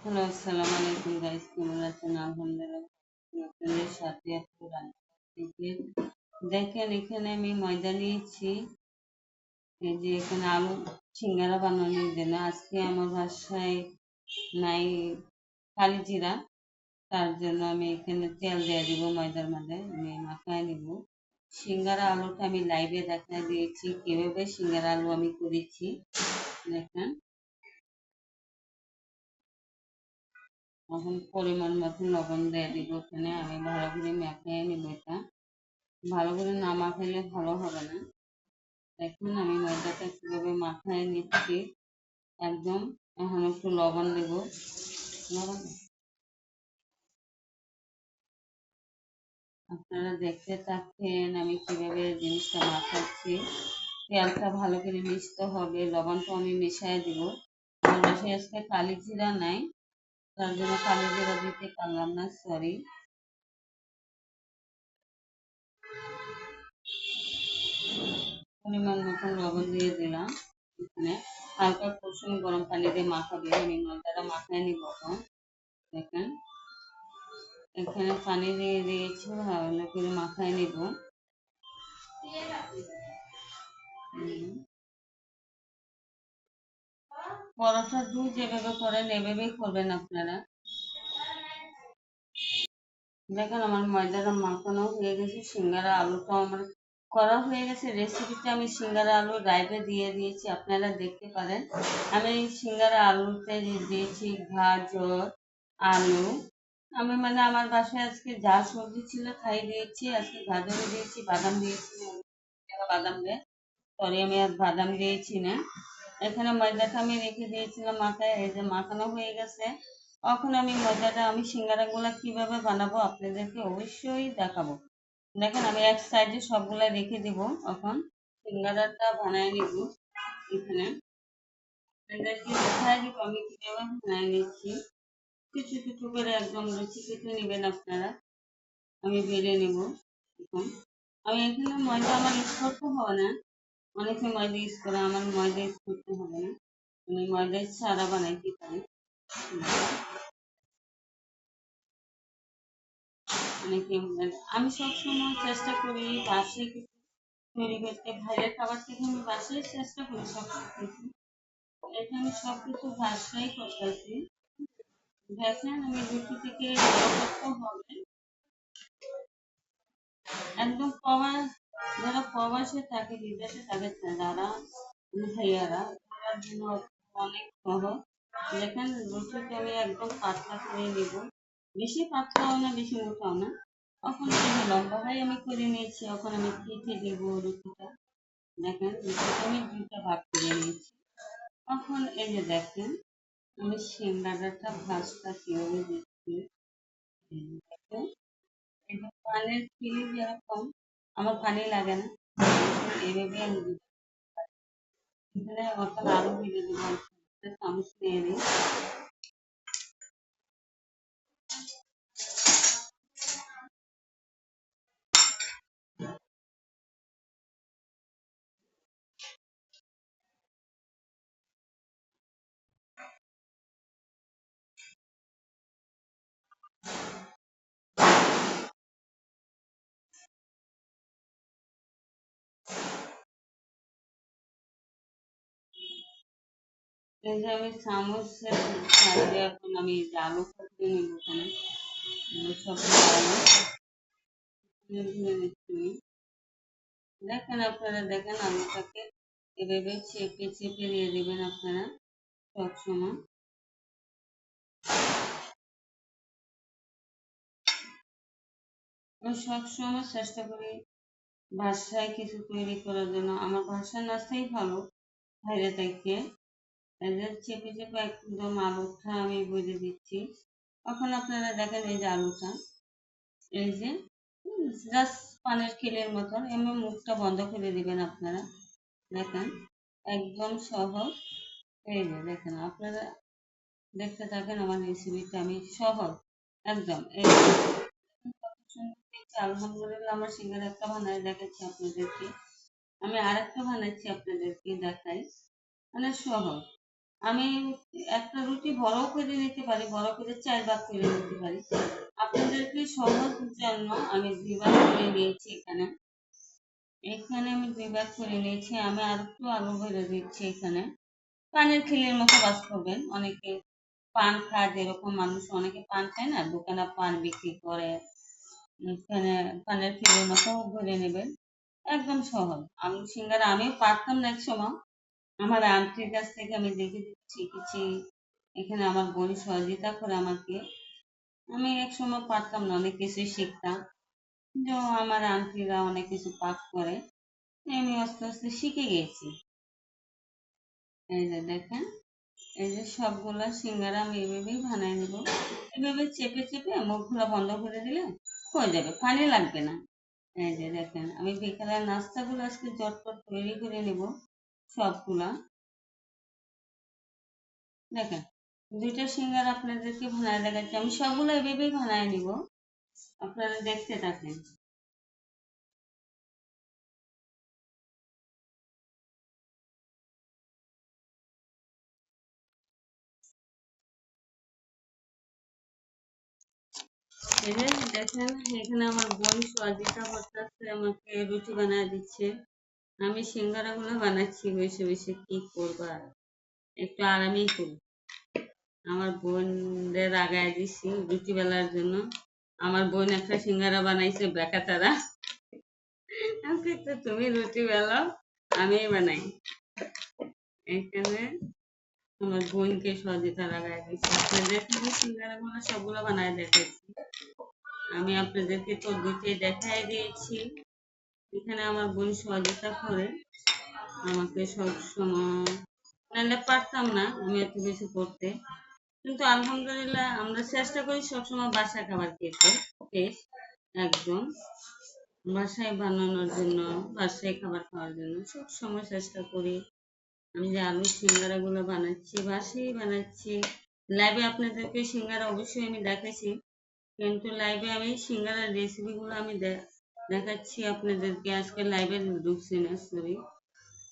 Hello, আসসালামু আলাইকুম guys, কেমন আছেন? আলহামদুলিল্লাহ আপনাদের সাথে একটু রান্না থেকে দেখেন, এখানে আমি ময়দা নিয়েছি। এই যে এখানে আলু সিঙ্গারা বানানোর জন্য আজকে আমার বাসায় নাই কালি জিরা, তার জন্য আমি এখানে তেল দিয়ে দিব ময়দার মধ্যে, আমি মাখায় নিব। সিঙ্গারা আলুটা আমি লাইভে দেখা দিয়েছি কিভাবে সিঙ্গারা আলু আমি করেছি। দেখেন, এখন পরিমাণ মতো লবণ দিয়ে দিব। এখানে আমি ভালো করে মাখিয়ে নিব। এটা ভালো করে না মাখাইলে ভালো হবে না। দেখুন আমি ময়দাটা কিভাবে মাখায় নিচ্ছি একদম। এখন একটু লবণ দেব। লবণ আপনারা দেখতে থাকেন আমি কিভাবে জিনিসটা মাখাচ্ছি। তেলটা ভালো করে মিশতে হবে, লবণটা আমি মিশিয়ে দিব। আমার বাসায় আজকে কালি জিরা নাই, তার জন্য কালি জিরা দিতে পারলাম না, সরি। পরিমাণ মতো লবণ দিয়ে দিলাম। এখানে হালকা কুসুম গরম পানি দিয়ে মাখাবে, আমি ময়দাটা মাখায় নিব এখন। দেখেন, এখানে পানি দিয়ে দিয়েছি, ভালো করে মাখায় নিব। পরোটা যেভাবে করেন এভাবেই করবেন আপনারা। দেখেন আমার ময়দাটা মাখানো হয়ে গেছে, সিঙ্গারা আলুটা আমার করা হয়ে গেছে। রেসিপিটা আমি সিঙ্গারা আলু লাইভে দিয়ে দিয়েছি, আপনারা দেখতে পারেন। আমি সিঙ্গারা আলুতে দিয়েছি গাজর, আলু। আমি আমার বাসায় আজকে যা সবজি ছিল তাই দিয়েছি। আজকে গাজর দিয়েছি, বাদাম দিয়েছি, বাদাম দেয়, সরি আমি আর বাদাম দিয়েছি না। এখানে ময়দাটা আমি রেখে দিয়েছিলাম মাথায়, এই যে মাখানো হয়ে গেছে। এখন আমি ময়দাটা আমি সিঙ্গারাগুলা কিভাবে বানাবো আপনাদেরকে অবশ্যই দেখাবো। দেখেন আমি এক সাইডে সবগুলা রেখে দিব। এখন সিঙ্গারাটা বানায় নিব। এখানে আপনাদেরকে দেখায় দিব আমি কিভাবে বানায় নিচ্ছি। কিছু কিছু করে একদম লুচি কেটে নেবেন আপনারা। আমি বেলে নেব। এখন আমি এখানে ময়দা আমার ইউজ করতে হবে না, অনেকে ময়দা ইউজ করে, আমার ময়দা ইউজ করতে হবে না, আমি ময়দা ছাড়া বানাইতে পারি। অনেকে আমি সবসময় চেষ্টা করি বাসায় কিছু তৈরি করতে, বাইরের খাবার থেকে আমি বাসায় চেষ্টা করি সব কিছু। এটা আমি সব কিছু বাসায় করতেছি। দেখেন আমি রুটি থেকে বড় করতে হবে একদম যারা প্রবাসে থাকে বিদেশে থাকে, যারা ভাইয়ারা তাদের জন্য অনেক সহজ। দেখেন রুটিটা আমি একদম পাতলা করে নিব, বেশি পাতলাও না বেশি মোটাও না। এখন এই যে লম্বা ভাই আমি করে নিয়েছি, এখন আমি কেটে দিব রুটিটা। দেখেন রুটিটা আমি দুইটা ভাগ করে নিয়েছি। এখন এই যে দেখেন আমি সিঙ্গারাটা ভাজটা কিভাবে দিচ্ছি। দেখেন এই যে পানের ফিলি যেরকম, আমার পানি লাগে না, এইভাবে আমি দিচ্ছি। এখানে এখন আলু দিয়ে দিব, একটা চামচ নিয়ে নিই। এই যে আমি চামচের সাহায্যে এখন আমি এই যে আলু দিয়ে নিব। এখানে সবগুলো আলু দিয়ে নিচ্ছি। দেখেন আপনারা, দেখেন আলুটাকে এভাবে চেপে চেপে দিয়ে দিবেন আপনারা সবসময়। আমি সবসময় চেষ্টা করি বাসায় কিছু তৈরি করার জন্য। আমার বাসার নাস্তাই ভালো বাইরে থেকে। এদের চেপে চেপে একদম আলুটা আমি ভেজে দিচ্ছি। এখন আপনারা দেখেন এই যে আলুটা, এই যে জাস্ট পানের খিলের মতন এমনি মুখটা বন্ধ করে দিবেন আপনারা। দেখেন একদম সহজ। এই যে দেখেন আপনারা দেখতে থাকেন আমার রেসিপিটা, আমি সহজ একদম। এই যে কত সুন্দর দেখতে। আলহামদুলিল্লাহ আমার সিঙ্গারা একটা বানায় দেখাচ্ছি আপনাদেরকে। আমি আরেকটা বানাচ্ছি আপনাদেরকে দেখাই, সহজ। আমি একটা রুটি বড় করে নিতে পারি, বড় করে 4 ভাগ করে নিতে পারি। আপনাদেরকে সহজ জন্য আমি 2 ভাগ করে নিয়েছি এখানে। এখানে আমি 2 ভাগ করে নিয়েছি। আমি আর একটু আলু ভরে দিচ্ছি এখানে। পানের খিলির মতো বাস করবেন। অনেকে পান খায়, যেরকম মানুষ অনেকে পান খায় না, দোকানে পান বিক্রি করে, এখানে পানের খিলির মতো ভরে নেবেন। একদম সহজ। আমি সিঙ্গারা আমিও পারতাম না এক সময়। আমার আন্টির কাছ থেকে আমি দেখে শিখেছি। এখানে আমার বোন সহযোগিতা করে আমাকে। আমি এক সময় পারতাম না, অনেক কিছুই শিখতাম। যে আমার আন্টিরা অনেক কিছু পাক করে, আমি আস্তে আস্তে শিখে গেছি। এই যে দেখেন, এই যে সবগুলা সিঙ্গারা আমি এভাবেই বানাই নেব। এভাবে চেপে চেপে মুখগুলো বন্ধ করে দিলে হয়ে যাবে, পানি লাগবে না। এই যে দেখেন, আমি বিকালের নাস্তাগুলো আজকে ঝটপট তৈরি করে নেব সবগুলা। দেখেন, 2টা সিঙ্গারা আপনাদেরকে বানায় দেখাচ্ছি। আমি সবগুলো এভাবেই বানায় নিব, আপনারা দেখতে থাকেন। এই যে দেখেন, এখানে আমার বোন সহযোগিতা করতেছে, আমাকে রুটি বানায় দিচ্ছে। আমি সিঙ্গারা গুলো বানাচ্ছি বসে বসে, কি করবা, একটু আরামেই করি। আমার বোনদের আগায় দিচ্ছি রুটি বেলার জন্য। আমার বোন একটা সিঙ্গারা বানাইছে বেকা তারা, আমাকে তো তুমি রুটি বেলাও, আমি বানাই। এখানে আমার বোনকে সহযোগিতা লাগাই দিচ্ছি। আপনাদেরকে যে সিঙ্গারা গুলো সবগুলো বানায় দেখাচ্ছি। আমি আপনাদেরকে তো দুটোই দেখাই দিয়েছি। এখানে আমার বোন সহযোগিতা করে আমাকে সব সময়, নাহলে পারতাম না আমি এত কিছু করতে। কিন্তু আলহামদুলিল্লাহ আমরা চেষ্টা করি সবসময় বাসা খাবার খেতে, বেশ একদম বাসায় বানানোর জন্য, বাসায় খাবার খাওয়ার জন্য সবসময় চেষ্টা করি। আমি যে আলুর সিঙ্গারা গুলো বানাচ্ছি বাসায় বানাচ্ছি। লাইভে আপনাদেরকে সিঙ্গারা অবশ্যই আমি দেখাচ্ছি, কিন্তু লাইভে আমি সিঙ্গারার রেসিপি গুলো আমি দেখাচ্ছি আপনাদেরকে। আজকে লাইভে ঢুকছি না, সরি।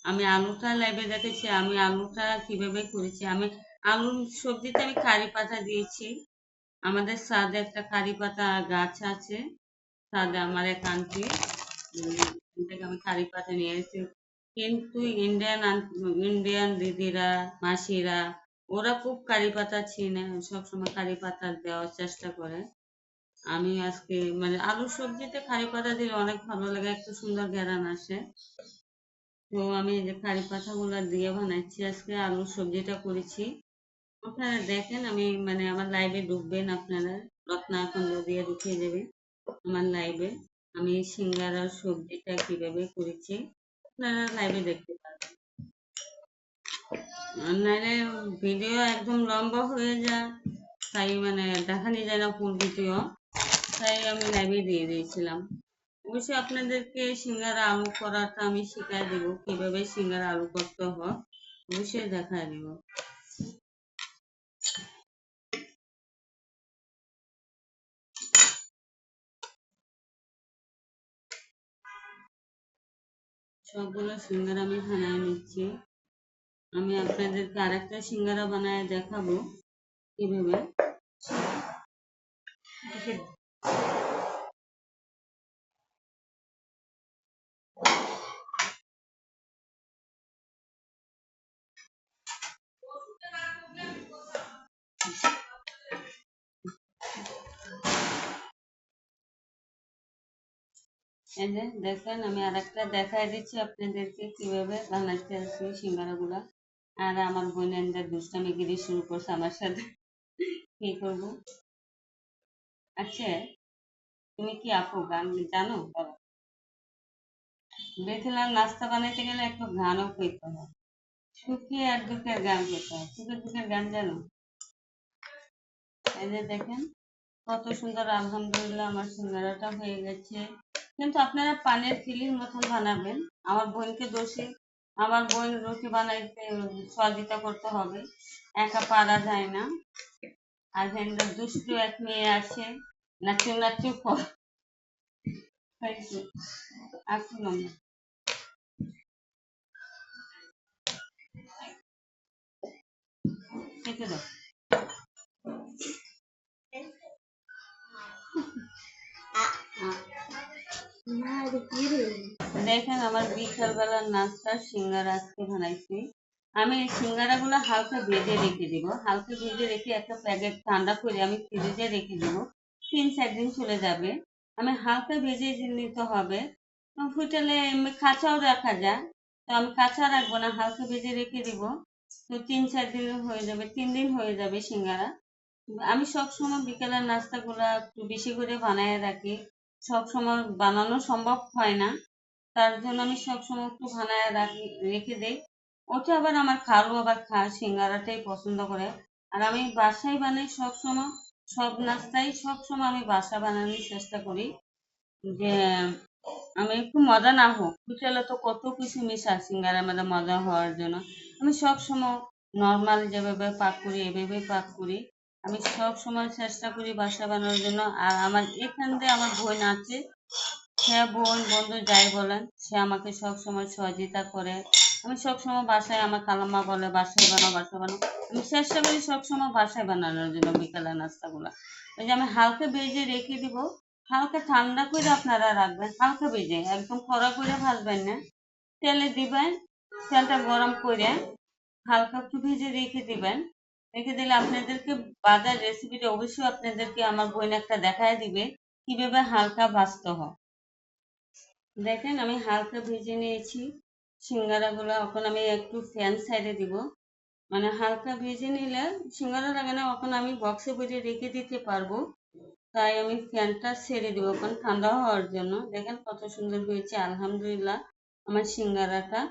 আমি আলুটা লাইভে দেখাচ্ছি, আমি আলুটা কিভাবে করেছি। আমি আলুর সবজিতে আমি কারি পাতা দিয়েছি। আমাদের ছাদে একটা কারি পাতা গাছ আছে, ছাদে আমার এক আন্টি থেকে আমি কারি পাতা নিয়ে এসেছি। কিন্তু ইন্ডিয়ান দিদিরা, মাসিরা, ওরা খুব কারি পাতা চিনে, সবসময় কারি পাতা দেওয়ার চেষ্টা করে। আমি আজকে মানে আলু সবজিতে কারি পাতা দিলে অনেক ভালো লাগে, একটু সুন্দর ঘ্রাণ আসে। তো আমি এই যে কারি পাতাগুলো দিয়ে বানাচ্ছি, আজকে আলুর সবজিটা করেছি। আপনারা দেখেন, আমি মানে আমার লাইভে ঢুকবেন আপনারা, রত্না এখন দিয়ে ঢুকিয়ে দেবে আমার লাইভে। আমি সিঙ্গারার সবজিটা কিভাবে করেছি আপনারা লাইভে দেখতে পারবেন। আর নাহলে ভিডিও একদম লম্বা হয়ে যায়, তাই মানে দেখানি যায় না ফুল ভিডিও, তাই আমি লাইভে দিয়ে দিয়েছিলাম। অবশ্যই আপনাদেরকে সিঙ্গারা আলু করাটা আমি শিখাই দেবো, কিভাবে সিঙ্গারা আলু করতে হয় অবশ্যই দেখাই দেবো। সবগুলো সিঙ্গারা আমি বানায় নিচ্ছি। আমি আপনাদেরকে আরেকটা সিঙ্গারা বানায় দেখাবো কিভাবে। এই যে দেখেন, আমি আরেকটা দেখাই দিচ্ছি আপনাদেরকে কিভাবে বানাইতে আসি সিঙ্গারা গুলা। আর আমার বোনেরা দুষ্টামিগিরি শুরু করছে আমার সাথে, কি করবো। আচ্ছা, তুমি কি আপু গান জানো? বলো। দেখলাম নাস্তা বানাইতে গেলে একটু গানও করতে হয়, সুখী আর দুঃখের গান করতে হয়। সুখের দুঃখের গান জানো? এই যে দেখেন, কত সুন্দর আলহামদুলিল্লাহ আমার সিঙ্গারাটা হয়ে গেছে। কিন্তু আপনারা পানের খিলির মতন বানাবেন। আমার বোনকে দোষী, আমার বোন রুটি বানাইতে সহযোগিতা করতে হবে, একা পারা যায় না। আর এখানে দুষ্টু এক মেয়ে আছে, নাচু নাচু হয়েছে। আসুন আমরা। কেটে দাও। দেখেন আমার বিকালবেলার নাস্তা সিঙ্গারা আজকে বানাইছি। আমি এই সিঙ্গারাগুলো হালকা ভেজে রেখে দিব, হালকা ভেজে রেখে একটা প্যাকেট ঠান্ডা করে আমি ফ্রিজে রেখে দিব, 3-4 দিন চলে যাবে। আমি হালকা ভেজে নিতে হবে, ফুটালে এমনি কাঁচাও রাখা যায়, তো আমি কাঁচা রাখবো না, হালকা ভেজে রেখে দিব। তো 3-4 দিন হয়ে যাবে, 3 দিন হয়ে যাবে সিঙ্গারা। আমি সবসময় বিকেলের নাস্তাগুলা একটু বেশি করে বানায় রাখি, সবসময় বানানো সম্ভব হয় না, তার জন্য আমি সবসময় একটু বানায় রেখে দেই। ওটা আবার আমার খালু আবার খায়, সিঙ্গারাটাই পছন্দ করে। আর আমি বাসায় বানাই সবসময়, সব নাস্তাই সবসময় আমি বাসা বানানোর চেষ্টা করি, যে আমি একটু মজা না হোক, হোটেলে তো কত কিছু মেশায় সিঙ্গারার মধ্যে মজা হওয়ার জন্য। আমি সবসময় নর্মাল যেভাবে পাক করি এভাবেই পাক করি। আমি সবসময় চেষ্টা করি বাসা বানানোর জন্য। আর আমার এখান দিয়ে আমার বোন আছে, সে বোন বন্ধু যাই বলেন, সে আমাকে সবসময় সহযোগিতা করে। আমি সবসময় বাসায়, আমার খালাম্মা বলে বাসায় বানাও বাসায় বানাও, আমি চেষ্টা করি সবসময় বাসায় বানানোর জন্য বিকালের নাস্তাগুলা। ওই যে আমি হালকা ভেজে রেখে দিব, হালকা ঠান্ডা করে আপনারা রাখবেন, হালকা ভেজে, একদম কড়া করে ভাজবেন না, তেলে দিবেন, তেলটা গরম করে হালকা একটু ভেজে রেখে দিবেন। রেখে দিলে আপনাদেরকে বাজার রেসিপিটা অবশ্যই আপনাদেরকে আমার বোন একটা দেখায় দিবে কিভাবে হালকা ভাজতে হয়। দেখেন আমি হালকা ভেজে নিয়েছি সিঙ্গারাগুলো, এখন আমি একটু ফ্যান সাইডে দিব, মানে হালকা ভেজে নিলে সিঙ্গারা লাগে না, এখন আমি বক্সে ভরে রেখে দিতে পারবো, তাই আমি ফ্যানটা ছেড়ে দিব এখন ঠান্ডা হওয়ার জন্য। দেখেন কত সুন্দর হয়েছে আলহামদুলিল্লাহ আমার সিঙ্গারাটা।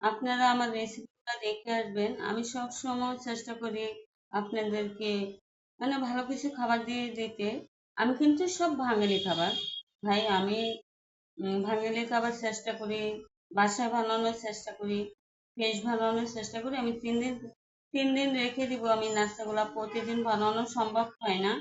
আপনারা আমার রেসিপিটা দেখে আসবেন। আমি সব সময় চেষ্টা করি আপনাদেরকে মানে ভালো কিছু খাবার দিয়ে দিতে। আমি কিন্তু সব বাঙালি খাবার, ভাই আমি ভাঙালি খাবার চেষ্টা করি, বাসায় বানানোর চেষ্টা করি, ফ্রেশ বানানোর চেষ্টা করি। আমি 3 দিন রেখে দিব, আমি নাস্তাগুলা প্রতিদিন বানানো সম্ভব হয় না,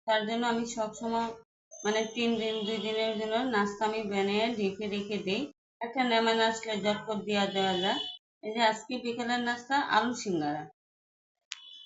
তার জন্য আমি সবসময় মানে 3 দিন 2 দিনের জন্য নাস্তা আমি বানিয়ে রেখে রেখে দিই, একটা মেহমান আসলে ঝটপট দেওয়া যায়। এই যে আজকে বিকেলের নাস্তা আলু সিঙ্গারা।